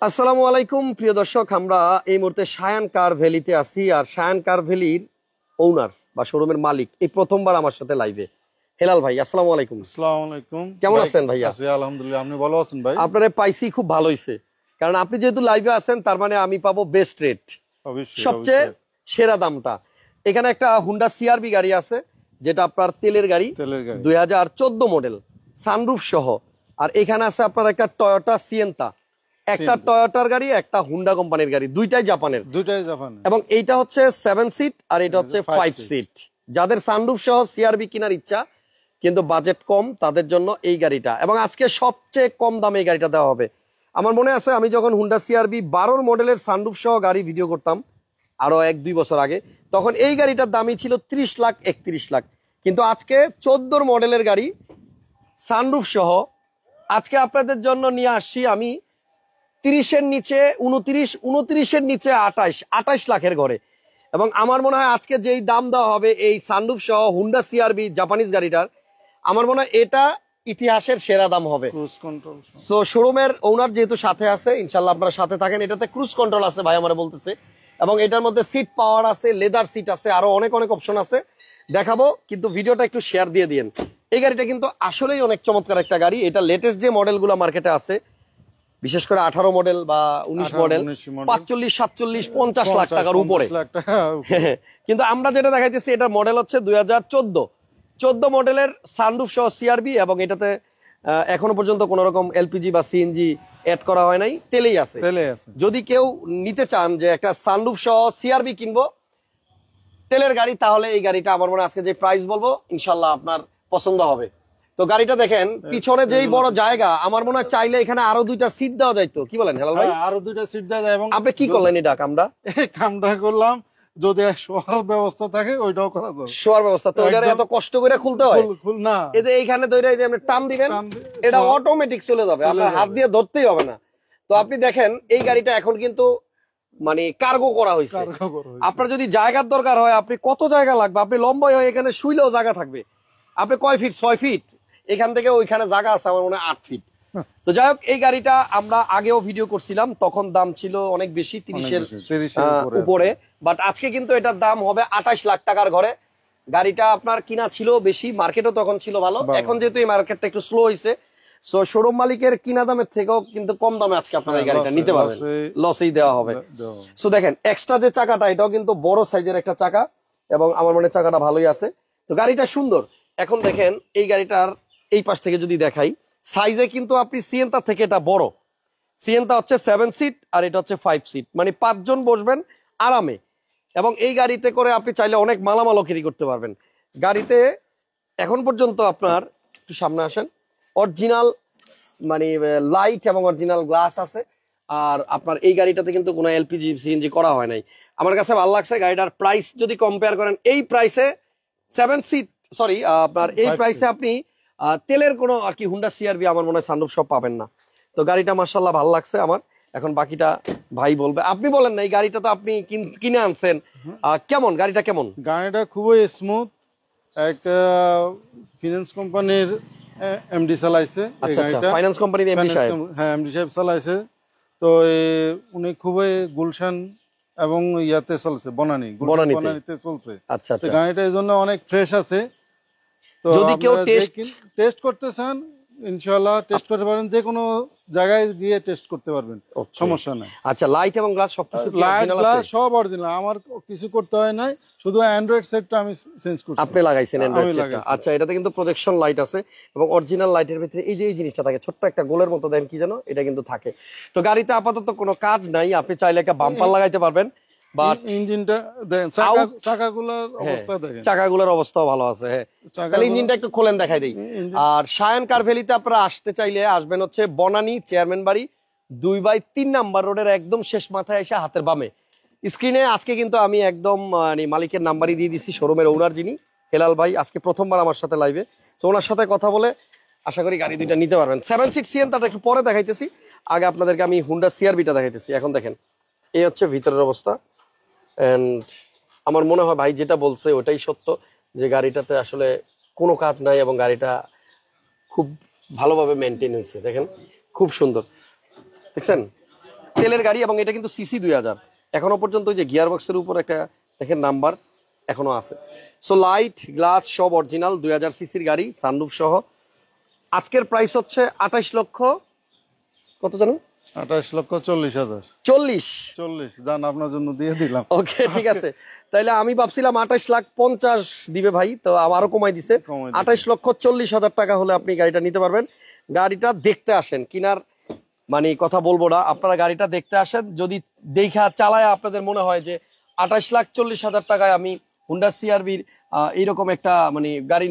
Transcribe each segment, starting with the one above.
আসসালামু আলাইকুম প্রিয় দর্শক, আমরা এই মুহূর্তে শায়ান কার ভ্যালিতে আছি। আর শায়ান কার ভ্যালির ওনার বা শোরুমের মালিক এই প্রথমবার আমার সাথে লাইভে। হেলাল ভাই, আসসালামু আলাইকুম। আসসালামু আলাইকুম। কেমন আছেন ভাইয়া? আছি আলহামদুলিল্লাহ, আপনি ভালো আছেন ভাই? আপনারে পাইছি, খুব ভালো হইছে, কারণ আপনি যেহেতু লাইভে আছেন তার মানে আমি পাবো বেস্ট রেট, অবশ্যই সবচেয়ে সেরা দামটা। এখানে একটা হুন্ডা সিআরবি গাড়ি আছে, যেটা আপনার তেলের গাড়ি, 2014 মডেল, সানরুফ সহ। আর এখানে আছে আপনার একটা টয়োটা সিয়েন্তা, একটা টয়োটার গাড়ি, একটা হুন্ডা কোম্পানির গাড়ি, দুইটাই জাপানের। এবং এইটা হচ্ছে 7 সিট আর এটা হচ্ছে 5 সিট। যাদের সানরুফ সহ সিআরবি কেনার ইচ্ছা কিন্তু বাজেট কম, তাদের জন্য এই গাড়িটা। এবং আজকে সবচেয়ে কম দামে এই গাড়িটা দেওয়া হবে। আমার মনে আছে আমি যখন হুন্ডা সিআরবি 12 মডেলের সানরুফ সহ গাড়ি ভিডিও করতাম আরো 1-2 বছর আগে, তখন এই গাড়িটার দামই ছিল 30 লাখ 31 লাখ। কিন্তু আজকে 14 মডেলের গাড়ি সানরুফ সহ আজকে আপনাদের জন্য নিয়ে আসছি আমি 30-এর নিচে 29, 29-এর নিচে 28 লাখের ঘরে। এবং আমার মনে হয় আজকে যেই দাম দেওয়া হবে এই সানরুফ সহ হুন্ডা সিআরবি জাপানিজ গাড়িটার, আমার মনে হয় এটা ইতিহাসের সেরা দাম হবে। সো শোরুমের ওনার যেহেতু সাথে আছে, ইনশাল্লাহ আপনারা সাথে থাকেন। এটাতে ক্রুজ কন্ট্রোল আছে ভাই আমার বলতেছে, এবং এটার মধ্যে সিট পাওয়ার আছে, লেদার সিট আছে, আরো অনেক অনেক অপশন আছে, দেখাবো। কিন্তু ভিডিওটা একটু শেয়ার দিয়ে দিন। এই গাড়িটা কিন্তু আসলেই অনেক চমৎকার একটা গাড়ি। এটা লেটেস্ট যে মডেলগুলো মার্কেটে আছে, বিশেষ করে 18 মডেল বা 19 মডেল 45, 47, 50 লাখ টাকার উপরে। কিন্তু আমরা যেটা দেখাইতেছি এটার মডেল হচ্ছে 2014 মডেলের সানরুফ সহ সিআরবি। এবং এটাতে এখনো পর্যন্ত কোন রকম এলপিজি বা সিএনজি এড করা হয় নাই, তেলেই আছে। যদি কেউ নিতে চান যে একটা সানরুফ সহ সিআরবি কিনবো তেলের গাড়ি, তাহলে এই গাড়িটা আমার মনে আজকে যে প্রাইস বলবো ইনশাল্লাহ আপনার পছন্দ হবে। তো গাড়িটা দেখেন, পিছনে যেই বড় জায়গা, আমার মনে হয় চাইলে এখানে আরো 2টা সিট দেওয়া যাইতো। কি বলেন হেলাল ভাই? আরো 2টা সিট দেওয়া যায়। এবং আপনি কি করলেন এটা কামটা করলাম, যদি শোয়ার ব্যবস্থা থাকে ওইটাও করা যাবে। শোয়ার ব্যবস্থা তো ওইটার এত কষ্ট করে খুলতে হয় না, এই যে এইখানে ধরে যে আপনি টান দিবেন, এটা অটোমেটিক চলে যাবে, আপনার হাত দিয়ে ধরতেই হবে না। তো আপনি দেখেন এই গাড়িটা এখন কিন্তু মানে কার্গো করা হয়েছে। আপনার যদি জায়গার দরকার হয়, আপনি কত জায়গা লাগবে, আপনি লম্বাই হয় এখানে শুইলেও জায়গা থাকবে। আপনি কয় ফিট? 6 ফিট। এখান থেকে ওইখানে জায়গা আছে আমার মনে হয় 8 ফিট। তো যাই হোক, এই গাড়িটা আমরা আগেও ভিডিও করছিলাম, তখন দাম ছিল অনেক বেশি, 30-এর উপরে। বাট আজকে কিন্তু এটার দাম হবে 28 লাখ টাকার ঘরে। গাড়িটা আপনার কিনা ছিল বেশি, মার্কেটও তখন ছিল ভালো। এখন যেহেতু এই মার্কেটটা একটু স্লো হয়েছে, সো শোরুম মালিকের কিনা দামের থেকেও কিন্তু কম দামে আজকে আপনারা এই গাড়িটা নিতে পারবেন, লসেই দেওয়া হবে। সো দেখেন এক্সট্রা যে চাকাটা, এটাও কিন্তু বড় সাইজের একটা চাকা, এবং আমার মনে চাকাটা ভালোই আছে। তো গাড়িটা সুন্দর। এখন দেখেন এই গাড়িটার এই পাশ থেকে যদি দেখাই, সাইজে কিন্তু আপনি সিয়েন্তা থেকে এটা বড়। সিয়েন্তা হচ্ছে 7 সিট আর এটা হচ্ছে 5 সিট, মানে 5 জন বসবেন আরামে। এবং এই গাড়িতে করে আপনি চাইলে অনেক মালামালও ক্যারি করতে পারবেন। গাড়িতে এখন পর্যন্ত আপনার, একটু সামনে আসেন, অরিজিনাল মানে লাইট এবং অরিজিনাল গ্লাস আছে। আর আপনার এই গাড়িটাতে কিন্তু কোনো এলপিজি সিএনজি করা হয় নাই। আমার কাছে ভালো লাগছে গাড়িটার প্রাইস যদি কম্পেয়ার করেন, এই প্রাইসে 7 সিট, সরি আপনার এই প্রাইসে আপনি তেলের কোনো আর কি হুন্ডা সিআরবি আমার মনে হয় সানরুফ সব পাবেন না। তো গাড়িটা মাশাআল্লাহ ভালো লাগছে আমার। এখন বাকিটা ভাই বলবে। আপনি বলেন না, এই গাড়িটা তো আপনি কিনে আনছেন, কেমন গাড়িটা? কেমন গাড়িটা? খুবই স্মুথ। একটা ফিনান্স কোম্পানির এমডি চালাইছে। আচ্ছা আচ্ছা, ফাইন্যান্স কোম্পানির এমডি সাহেব? হ্যাঁ, এমডি সাহেব চালাইছে। তো উনি খুবই গুলশান এবং ইয়াতে চলছে, বনানীতে চলছে। আচ্ছা আচ্ছা, গাড়িটা এই জন্য অনেক ফ্রেশ আছে। তো যদি কেউ টেস্ট করতে চান, ইনশাআল্লাহ টেস্ট করতে পারেন, যে কোনো জায়গায় গিয়ে টেস্ট করতে পারবেন, সমস্যা নাই। আচ্ছা, লাইট এবং গ্লাস সবকিছু সব অরিজিনাল, আমার কিছু করতে হয় নাই, শুধু অ্যান্ড্রয়েড সেটটা আমি চেঞ্জ করছি। আপনি লাগাইছেন অ্যান্ড্রয়েড সেটটা? আচ্ছা, এটাতে কিন্তু প্রজেকশন লাইট আছে এবং অরিজিনাল লাইটের ভিতরে এই যে এই জিনিসটা থাকে, ছোট্ট একটা গোলের মতো, দেন কি জানো, এটা কিন্তু থাকে। তো গাড়িতে আপাতত কোনো কাজ নাই, আপনি চাইলে একটা বাম্পার লাগাইতে পারবেন। বাট ইঞ্জিনটা দেখেন, চাকাগুলোর অবস্থা দেখেন, চাকাগুলোর অবস্থাও ভালো আছে। হ্যাঁ, তাহলে ইঞ্জিনটা একটু খোলেন, দেখাই দেই। আর শায়ান কার ভ্যালিতে আপনারা আসতে চাইলে আসবেন হচ্ছে বনানী চেয়ারম্যান বাড়ি 2/3 নাম্বার রোডের একদম শেষ মাথায় এসে হাতের বামে। স্ক্রিনে আজকে কিন্তু আমি একদম মানে মালিকের নাম্বারই দিয়ে দিচ্ছি, শোরুমের ওনার যিনি হেলাল ভাই, আজকে প্রথমবার আমার সাথে লাইভে। তো ওনার সাথে কথা বলে আশা করি গাড়ি দুইটা নিতে পারবেন। 7 সিট সিয়েন্তাটা একটু পরে দেখাইতেছি, আগে আপনাদেরকে আমি হুন্ডা সিআরবিটা দেখাইতেছি। এখন দেখেন এই হচ্ছে ভিতরের অবস্থা। এন্ড আমার মনে হয় ভাই যেটা বলছে ওটাই সত্য, যে গাড়িটাতে আসলে কোনো কাজ নাই এবং গাড়িটা খুব ভালোভাবে মেনটেন হয়েছে। দেখেন খুব সুন্দর, দেখছেন তেলের গাড়ি এবং এটা কিন্তু সিসি 2000, এখনো পর্যন্ত ওই যে গিয়ার বক্সের উপর একটা দেখেন নাম্বার এখনো আছে। সো লাইট গ্লাস সব অরিজিনাল, 2000 সিসির গাড়ি সানরুফ সহ। আজকের প্রাইস হচ্ছে 28 লক্ষ কত জানো, 28,40,000। 40 জান আপনার জন্য দিয়ে দিলাম। ওকে ঠিক আছে, তাইলে আমি ভাবছিলাম 28,50,000 দিবে ভাই, তো আরো কমাই দিছে। 28,40,000 টাকা হলে আপনি গাড়িটা নিতে পারবেন। গাড়িটা দেখতে আসেন, কিনার মানে কথা বলবো না, আপনারা গাড়িটা দেখতে আসেন। যদি দেখা চালায় আপনাদের মনে হয় যে 28,40,000 টাকায় আমি হুন্ডা সিআরবির এইরকম একটা মানে গাড়ি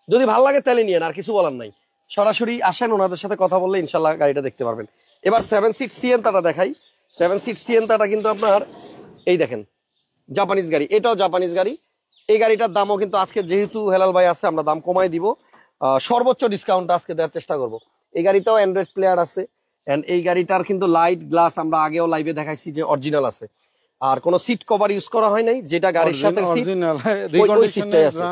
যদি ভালো লাগে তাহলে নিয়েন, আর কিছু বলার নাই। সরাসরি আসেন, ওনাদের সাথে কথা বললে ইনশাল্লাহ গাড়িটা দেখতে পারবেন। এবার 7 সিট সিয়েন্তাটা দেখাই। 7 সিট সিয়েন্তাটা কিন্তু আপনার এই দেখেন জাপানিজ গাড়ি, এটাও জাপানিজ গাড়ি। এই গাড়িটার দামও কিন্তু আজকে যেহেতু হেলাল ভাই আছে আমরা দাম কমাই দিব, সর্বোচ্চ ডিসকাউন্ট আজকে দেওয়ার চেষ্টা করব। এই গাড়িটাও অ্যান্ড্রয়েড প্লেয়ার আছে, এন্ড এই গাড়িটার কিন্তু লাইট গ্লাস আমরা আগেও লাইভে দেখাইছি যে অরিজিনাল আছে, আর কোনো সিট কভার ইউজ করা হয় নাই, যেটা গাড়ির সাথে ওই সিটটাই আছে।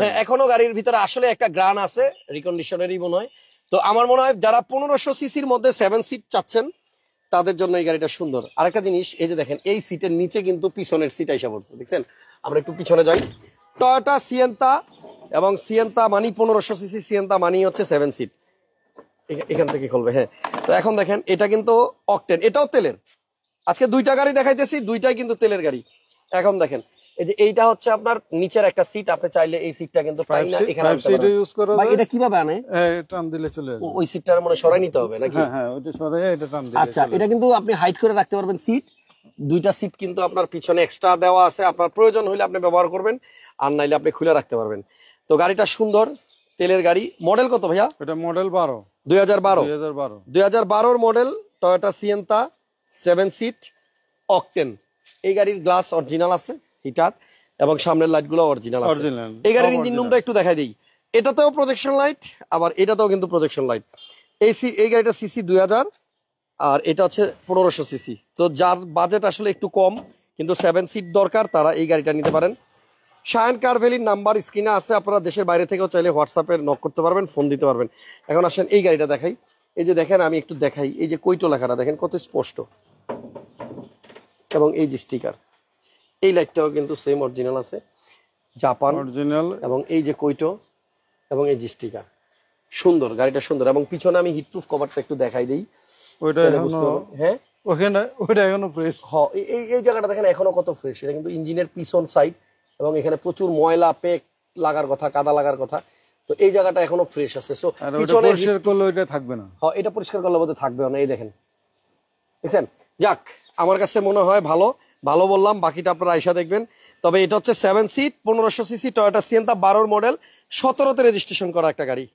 হ্যাঁ, এখনো গাড়ির ভিতরে আসলে একটা গ্রান আছে, রিকন্ডিশনেরই মনে হয়। তো আমার মনে হয় যারা 1500 সিসির মধ্যে 7 সিট চাচ্ছেন তাদের জন্য এই গাড়িটা সুন্দর। আরেকটা জিনিস, এই যে দেখেন এই সিটের নিচে কিন্তু পিছনের সিট আইসা পড়ছে, দেখছেন? আমরা একটু পিছনে যাই। টয়োটা সিয়েন্তা, এবং সিয়েন্তা মানি 1500 সিসি, সিয়েন্তা মানি হচ্ছে 7 সিট। এখান থেকে খুলবে। হ্যাঁ, তো এখন দেখেন এটা কিন্তু অকটেন, এটাও তেলের। আজকে দুইটা গাড়ি দেখাইতেছি, দুইটাই কিন্তু তেলের গাড়ি। এখন দেখেন এই যে এইটা হচ্ছে আপনার নিচের একটা সিট, আপনি চাইলে এই সিটটা কিন্তু পাই না, এখানে ইউজ করা যায়। এটা কিভাবে আনে? টান দিলে চলে আসবে। ওই সিটটার মানে সরাই নিতে হবে নাকি? হ্যাঁ হ্যাঁ, ওইটা সরাই এটা টান দিলে। আচ্ছা, এটা কিন্তু আপনি হাইট করে রাখতে পারবেন সিট। দুইটা সিট কিন্তু আপনার পিছনে এক্সট্রা দেওয়া আছে, আপনার প্রয়োজন হলে আপনি ব্যবহার করবেন, আর নাইলে আপনি খুলে রাখতে পারবেন। তো গাড়িটা সুন্দর, তেলের গাড়ি। মডেল কত ভাইয়া? এটা model 12, 2012 model Toyota Sienta 7 seat octane. এই গাড়ির গ্লাস অরিজিনাল আছে, হিটার, এবং সামনের লাইট গুলো অরিজিনাল আছে। এই গাড়ির ইঞ্জিন রুমটা একটু দেখাই দিই। এটাতেও প্রজেকশন লাইট, আবার এটাতেও কিন্তু প্রজেকশন লাইট। এই গাড়িটা সিসি 2000, আর এটা হচ্ছে 1500 সিসি। তো যার বাজেট আসলে একটু কম কিন্তু 7 সিট দরকার, তারা এই গাড়িটা নিতে পারেন। শায়ান কার ভ্যালির নাম্বার স্ক্রিনে আছে, আপনারা দেশের বাইরে থেকেও চাইলে হোয়াটসঅ্যাপে নক করতে পারবেন, ফোন দিতে পারবেন। এখন আসেন এই গাড়িটা দেখাই। এই যে দেখেন, আমি একটু দেখাই, এই যে কৈটো লেখাটা দেখেন কত স্পষ্ট, এবং এই যে স্টিকার, এই লাইটটাও কিন্তু সেম অরিজিনাল আছে, জাপান অরিজিনাল, এবং এই যে কৈটো এবং এই যে স্টিকার, সুন্দর, গাড়িটা সুন্দর। এবং পিছনে আমি হিটপ্রুফ কভারটা একটু দেখাই দিই। হ্যাঁ, ওইটা এখনো ফ্রেশ। হ্যাঁ, এই জায়গাটা দেখেন এখনো কত ফ্রেশ। এটা কিন্তু ইঞ্জিনের পিছন সাইড, এবং এখানে প্রচুর ময়লা পেক লাগার কথা, কাদা লাগার কথা। তো এই জায়গাটা এখনো ফ্রেশ আছে। সো পিছনে পরিষ্কার করলে ওইটা থাকবে না। হ্যাঁ, এটা পরিষ্কার করলে বোধহয় থাকবে না। এই দেখেন, দেখছেন? যাক, আমার কাছে মনে হয় ভালো বললাম, বাকিটা আপনারা আইসা দেখবেন। তবে এটা হচ্ছে 7 seat 1500 CC Toyota Sienta 12 model, 17তে রেজিস্ট্রেশন করা একটা গাড়ি।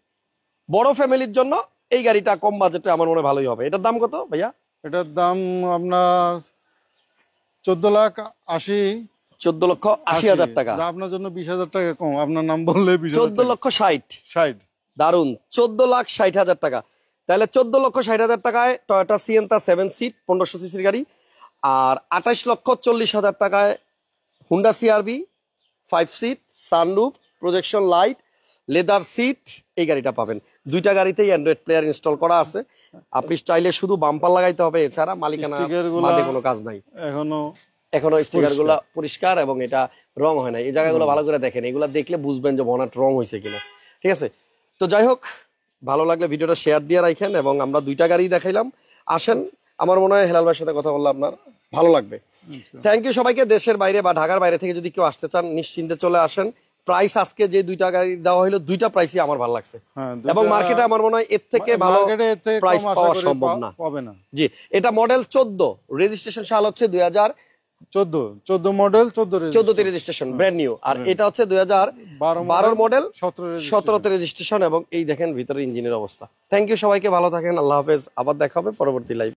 বড় ফ্যামিলির জন্য এই গাড়িটা কম বাজেটে আমার মনে হয় ভালোই হবে। এটার দাম কত ভাইয়া? এটার দাম আপনার 14,80,000 টাকা। আপনার জন্য 20,000 টাকা কম, আপনার নাম বললে 14,60,000। দারুন, 14,60,000 টাকা। তাহলে 14,60,000 টাকায় টয়োটা সিয়েন্তা 7 সিট 1500 সিসির গাড়ি, আর 28,40,000 টাকায় Honda CRV 5 seat, sunroof, projection light, leather seat, এই গাড়িটা পাবেন। দুইটা গাড়িতেই অ্যান্ড্রয়েড প্লেয়ার ইনস্টল করা আছে। আপনি চাইলে শুধু বাম্পার লাগাইতে হবে, এছাড়া মালিকানা বাদে কোনো কাজ নাই। এখনো স্টিকার গুলা পরিষ্কার, এবং এটা রং হয় না। এই জায়গাগুলো ভালো করে দেখেন, এগুলা দেখলে বুঝবেন যে বনাট রং হয়েছে কিনা। ঠিক আছে, তো যাই হোক, ভালো লাগলে ভিডিওটা শেয়ার দিয়ে রাখেন। এবং আমরা দুইটা গাড়ি দেখাইলাম, আসেন, আমার মনে হয় হেলাল ভাইয়ের সাথে কথা বললে আপনার ভালো লাগবে। থ্যাংক ইউ সবাইকে। দেশের বাইরে বা ঢাকার বাইরে থেকে যদি কেউ আসতে চান নিশ্চিন্তে চলে আসেন। প্রাইস আজকে যে দুইটা গাড়ি দেওয়া হলো, দুইটা প্রাইসই আমার ভালো লাগছে, এবং মার্কেটে আমার মনে হয় এর থেকে ভালো প্রাইস পাওয়া সম্ভব না। জি, এটা মডেল 14, রেজিস্ট্রেশন সাল হচ্ছে 2014 মডেল, 14তে রেজিস্ট্রেশন, ব্র্যান্ড নিউ। আর এটা হচ্ছে 2012 মডেল, 17তে রেজিস্ট্রেশন। এবং এই দেখেন ভিতরে ইঞ্জিনের অবস্থা। থ্যাংক ইউ সবাইকে, ভালো থাকেন, আল্লাহ হাফেজ। আবার দেখা হবে পরবর্তী লাইভ।